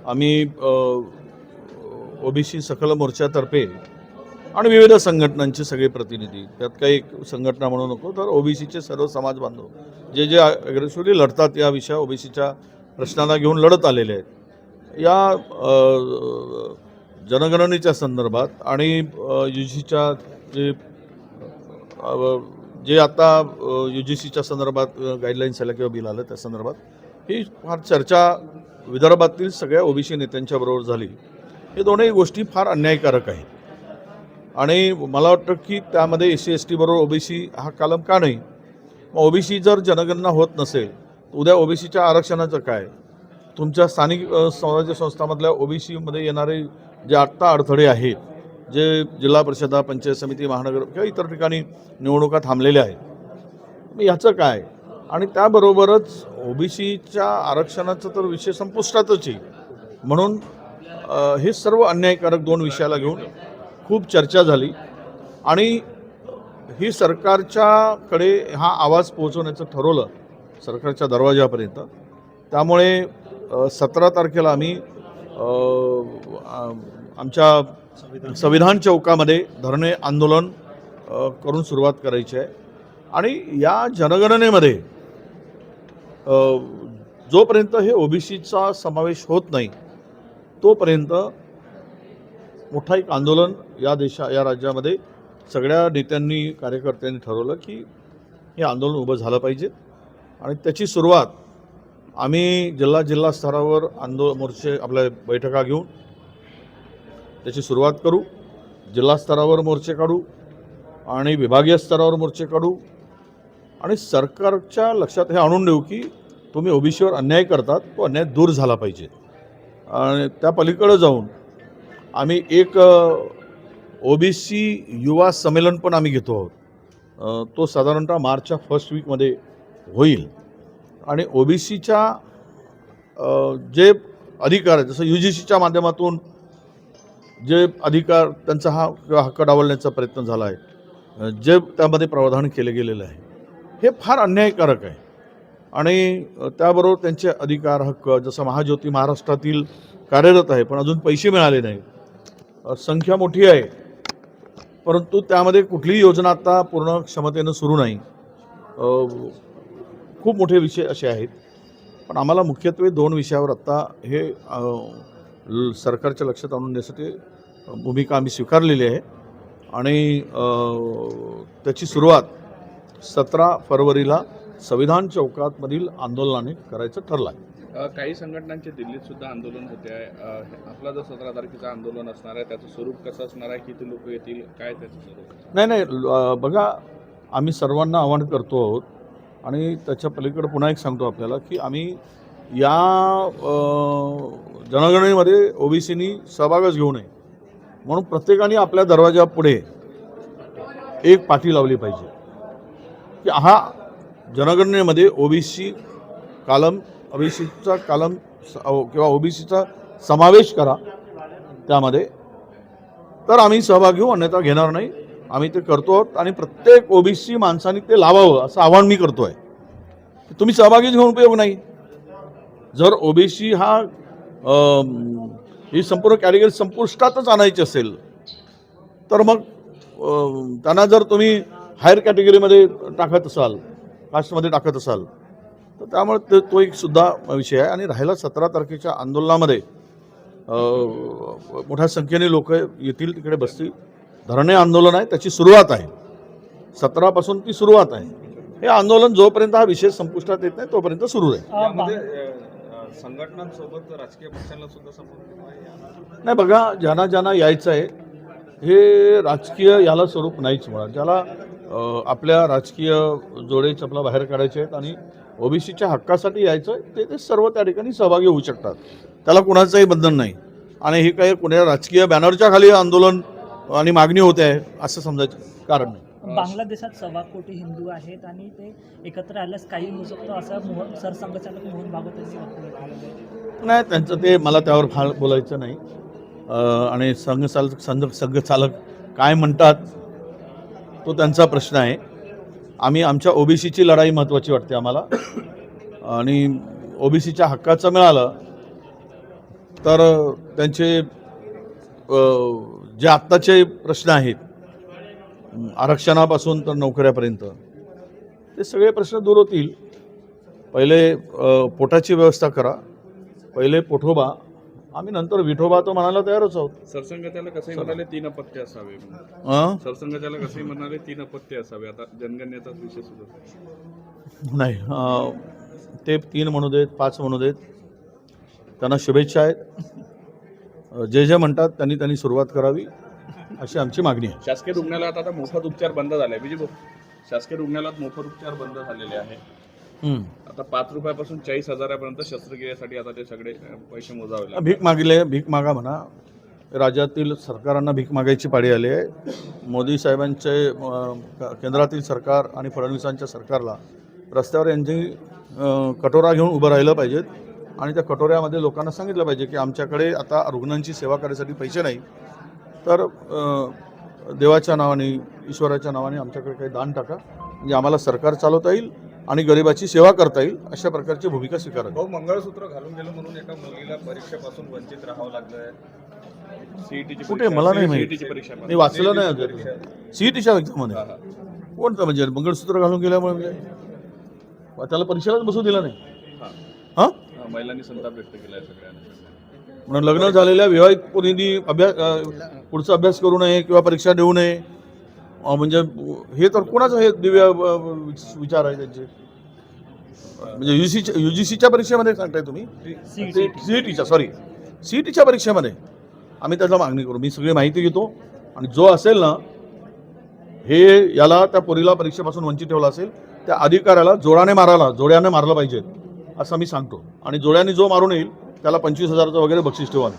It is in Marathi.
आम्ही ओबीसी सकल मोर्चातर्फे आणि विविध संघटनांचे सगळे प्रतिनिधी, त्यात काही एक संघटना म्हणू नको, तर ओबीसीचे सर्व समाज बांधव जे जे अग्रेसरली लढतात या विषया ओबीसीच्या प्रश्नाला घेऊन लढत आलेले आहेत. या जनगणनेच्या संदर्भात आणि UGCच्या जे आता UGCच्या संदर्भात गाईडलाईन्स आल्या किंवा बिल आलं त्या संदर्भात ही फार चर्चा विदर्भातील सगळ्या ओबीसी नेत्यांच्या बरोबर झाली. हे दोन्ही गोष्टी फार अन्यायकारक आहेत आणि मला वाटतं की त्यामध्ये SC/ST बरोबर ओबीसी हा कलम का नाही. ओबीसी जर जनगणना होत नसेल उद्या ओबीसीच्या आरक्षणाचं काय. तुमच्या स्थानिक स्वराज्य संस्थांमधल्या ओबीसीमध्ये येणारे जे आत्ता अडथळे आहेत, जे जिल्हा परिषदा, पंचायत समिती, महानगर किंवा इतर ठिकाणी निवडणुका थांबलेल्या आहेत, मग ह्याचं काय. आणि त्याबरोबरच ओबीसीच्या आरक्षणाचं तर विषय संपुष्टातच आहे. म्हणून हे सर्व अन्यायकारक दोन विषयाला घेऊन खूप चर्चा झाली आणि ही सरकारच्याकडे हा आवाज पोहोचवण्याचं ठरवलं सरकारच्या दरवाजापर्यंत. त्यामुळे 17 तारखेला आम्ही आमच्या संविधान चौकामध्ये धरणे आंदोलन करून सुरुवात करायची आहे. आणि या जनगणनेमध्ये जोपर्यंत हे ओबीसीचा समावेश होत नाही तोपर्यंत मोठा एक आंदोलन या राज्यामध्ये सगळ्या नेत्यांनी, कार्यकर्त्यांनी ठरवलं की हे आंदोलन उभं झालं पाहिजे. आणि त्याची सुरुवात आम्ही जिल्हा स्तरावर मोर्चे आपल्या बैठका घेऊन त्याची सुरुवात करू. जिल्हा स्तरावर मोर्चे काढू आणि विभागीय स्तरावर मोर्चे काढू आणि सरकारच्या लक्षात हे आणून देऊ की तुम्ही ओबीसीवर अन्याय करतात, तो अन्याय दूर झाला पाहिजे. आणि त्या पलीकडे जाऊन आम्ही एक ओबीसी युवा संमेलन पण आम्ही घेतो आहोत. तो साधारणतः मार्चच्या फर्स्ट वीकमध्ये होईल. आणि ओबीसीच्या जे अधिकार आहेत, जसं UGCच्या माध्यमातून जे अधिकार त्यांचा हक्क डावलण्याचा प्रयत्न झाला आहे, जे त्यामध्ये प्रावधान केले गेलेलं आहे, हे फार अन्यायकारक आहे. आणि त्याबरोबर त्यांचे अधिकार, हक्क, जसं महाज्योती महाराष्ट्रातील कार्यरत आहे पण अजून पैसे मिळाले नाही, संख्या मोठी आहे परंतु त्यामध्ये कुठलीही योजना आता पूर्ण क्षमतेनं सुरू नाही. खूप मोठे विषय असे आहेत. पण आम्हाला मुख्यत्वे दोन विषयावर आत्ता हे सरकारच्या लक्षात आणून देण्यासाठी भूमिका आम्ही स्वीकारलेली आहे. आणि त्याची सुरुवात 17 फरवरीला संविधान चौकातमधील आंदोलनाने करायचं ठरलं आहे. काही संघटनांचे दिल्लीत सुद्धा आंदोलन होते आहे. आपला जो 17 तारखेचं आंदोलन असणार आहे त्याचं स्वरूप कसं असणार आहे, किती लोक येतील, काय त्याचं स्वरूप? नाही, बघा, आम्ही सर्वांना आवाहन करतो आहोत आणि त्याच्या पलीकडे पुन्हा एक सांगतो आपल्याला की आम्ही या जनगणनेमध्ये ओबीसीनी सहभागच घेऊ नये म्हणून प्रत्येकाने आपल्या दरवाजापुढे एक पाटी लावली पाहिजे की हा जनगणनेमध्ये ओबीसीचा कालम किंवा ओबीसीचा समावेश करा त्यामध्ये, तर आम्ही सहभाग घेऊ, अन्यथा घेणार नाही. आम्ही ते करतो आहोत आणि प्रत्येक ओबीसी माणसाने ते लावावं असं आवाहन मी करतो आहे. तुम्ही सहभागीच घेऊन उपयोग नाही. जर ओबीसी ही संपूर्ण कॅटेगरी संपुष्टातच आणायची असेल तर मग त्यांना जर तुम्ही हायर कॅटेगरीमध्ये टाकत असाल, कास्टमध्ये टाकत असाल, तर त्यामुळे तो एक सुद्धा विषय आहे. आणि राहिला 17 तारखेच्या आंदोलनामध्ये मोठ्या संख्येने लोक येतील, तिकडे बसतील. धरणे आंदोलन आहे, त्याची सुरुवात आहे 17 पासून, ती सुरुवात आहे. हे आंदोलन जोपर्यंत हा विषय संपुष्टात येत नाही तोपर्यंत सुरू आहे. संघटनांसोबत राजकीय पक्षांना सुद्धा संपर्क नाही, बघा, ज्यांना यायचं आहे हे राजकीय याला स्वरूप नाहीच मुळात. ज्याला आपल्या राजकीय जोडे चपला बाहेर काढायचे आहेत आणि ओबीसीच्या हक्कासाठी यायचं आहे ते सर्व त्या ठिकाणी सहभागी होऊ शकतात. त्याला कुणाचंही बंधन नाही. आणि हे काही कुणा राजकीय बॅनरच्या खाली आंदोलन आणि मागणी होते आहे असं समजायचं कारण नाही. बांगलादेशात 1.25 कोटी हिंदू आहेत आणि ते एकत्र आल्यास काही होऊ शकतो असं सरसंघचालक मोहन भागवत यांनी वक्तव्य केलं. नाही, त्यांचं ते मला त्यावर फार बोलायचं नाही. आणि संघचालक काय म्हणतात तो त्यांचा प्रश्न आहे. आम्ही आमच्या ओबीसीची लढाई महत्त्वाची वाटते आम्हाला. आणि ओबीसीच्या हक्काचं मिळालं तर त्यांचे जे आत्ताचे प्रश्न आहेत आरक्षणापासून तर नोकऱ्यापर्यंत ते सगळे प्रश्न दूर होतील. पहिले पोटाची व्यवस्था करा, पहिले पोठोबा, आम्ही नंतर विठोबा तो म्हणायला तयारच आहोत. सरसंघचालक कसंही म्हणाले 3 अपत्य असावे. सरसंघचालक कसंही म्हणाले 3 अपत्य असावे. आता जनगणनेचाच विषय सुरू आहे. नाही, ते 3 म्हणू देत, 5 म्हणू देत, त्यांना शुभेच्छा आहेत. जे जे म्हणतात त्यांनी सुरुवात करावी अशी आमची मागणी आहे. शासकीय रुग्णालयात आता मोफत उपचार बंद झाले. विजय भाऊ, शासकीय रुग्णालयात मोफत उपचार बंद झालेले आहे. आता 5 रुपयापासून 40,000पर्यंत शस्त्रक्रियेसाठी आता ते सगळे पैसे मोजावे लागले. भीक मागा म्हणा. राज्यातील सरकारांना भीक मागायची पाळी आली आहे. मोदी साहेबांचे केंद्रातील सरकार आणि फडणवीसांच्या सरकारला रस्त्यावर यांची कटोरा घेऊन उभं राहिलं पाहिजेत आणि त्या कटोऱ्यामध्ये लोकांना सांगितलं पाहिजे की आमच्याकडे आता रुग्णांची सेवा करण्यासाठी पैसे नाही, तर देवाच्या नावाने, ईश्वराच्या नावाने आमच्याकडे काही दान टाका, म्हणजे आम्हाला सरकार चालवता येईल आणि गरिबाची सेवा करता येईल, अशा प्रकारची भूमिका स्वीकारावी. भाऊ, मंगळसूत्र घालून गेलो म्हणून एका मुलीला परीक्षेपासून वंचित राहावं लागलंय. सीईटीची कुठे मला नाही माहिती, परीक्षा मी वाचलं नाही अजून. सीईटीच्या एक्झाममध्ये कोणतं म्हणजे मंगळसूत्र घालून गेल्यामुळे म्हणजे त्याला परीक्षेलाच बसू दिलं नाही. हां, महिलांनी संताप व्यक्त केलाय सगळ्यांना. म्हणून लग्न झालेल्या विवाहित मुलींनी पुढचा अभ्यास करू नये किंवा परीक्षा देऊ नये, म्हणजे हे तर कोणाचं हे दिव्य विचार आहे त्यांचे. म्हणजे UGCच्या परीक्षेमध्ये सांगताय तुम्ही, सीईटीच्या परीक्षेमध्ये आम्ही त्याचा मागणी करू. मी सगळी माहिती घेतो आणि जो असेल ना हे याला त्या पोरीला परीक्षेपासून वंचित ठेवला असेल त्या अधिकाऱ्याला जोड्याने मारलं पाहिजे असं मी सांगतो. आणि जोड्याने जो मारून येईल त्याला 25,000चं वगैरे बक्षीस ठेवा.